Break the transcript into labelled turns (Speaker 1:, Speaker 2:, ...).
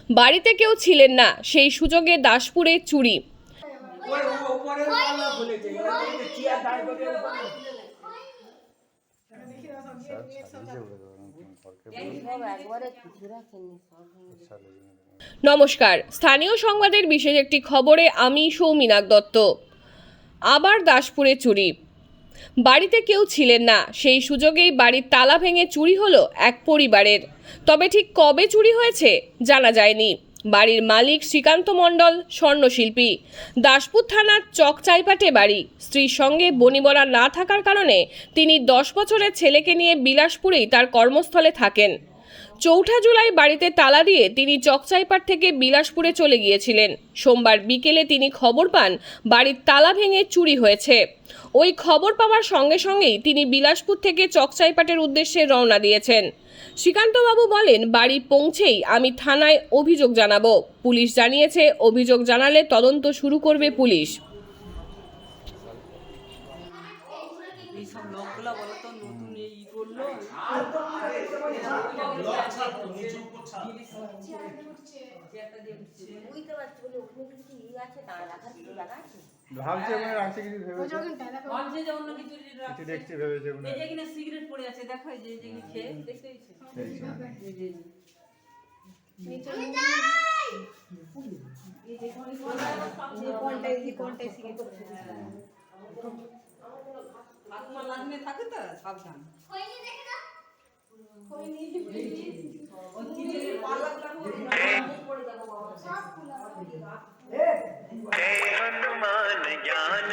Speaker 1: বাড়িতে কেউ ছিলেন না, সেই সুযোগে দাসপুরে চুরি। নমস্কার, স্থানীয় সংবাদের বিশেষ একটি খবরে আমি সৌমিনাক দত্ত। আবার দাসপুরে চুরি। বাড়িতে কেউ ছিলেন না, সেই সুযোগেই বাড়ির তালা ভেঙে চুরি হলো এক পরিবারের। তবে ঠিক কবে চুরি হয়েছে জানা যায়নি। বাড়ির মালিক শ্রীকান্ত মণ্ডল, স্বর্ণশিল্পী, দাসপুর থানার চকচাইপাটে বাড়ি। স্ত্রীর সঙ্গে বনিবনা না থাকার কারণে তিনি 10 বছরের ছেলেকে নিয়ে বিলাসপুরেই তার কর্মস্থলে থাকেন। 4 জুলাই বাড়িতে তালা দিয়ে তিনি চকচাইপাট থেকে বিলাসপুরে চলে গিয়েছিলেন। সোমবার বিকেলে তিনি খবর পান বাড়ির তালা ভেঙে চুরি হয়েছে। ওই খবর পাওয়ার সঙ্গে সঙ্গেই তিনি বিলাসপুর থেকে চকচাইপাটের উদ্দেশ্যে রওনা দিয়েছেন। শ্রীকান্তবাবু বলেন, বাড়ি পৌঁছেই আমি থানায় অভিযোগ জানাবো। পুলিশ জানিয়েছে, অভিযোগ জানালে তদন্ত শুরু করবে পুলিশ।
Speaker 2: এইসব লোকগুলো বলো তো নতুন এই করলো
Speaker 3: ভাবছে মানে রাখছে কিছু ভেবেছে
Speaker 2: ভাবছে যে অন্য কিছু
Speaker 3: কিছু দেখছে ভেবেছে মনে
Speaker 2: এই যে কিনা সিগারেট পড়ে আছে দেখো এই যে খেয়ে দেখতে লাগনে থাকে তো সাবধান
Speaker 4: हनुमान ज्ञान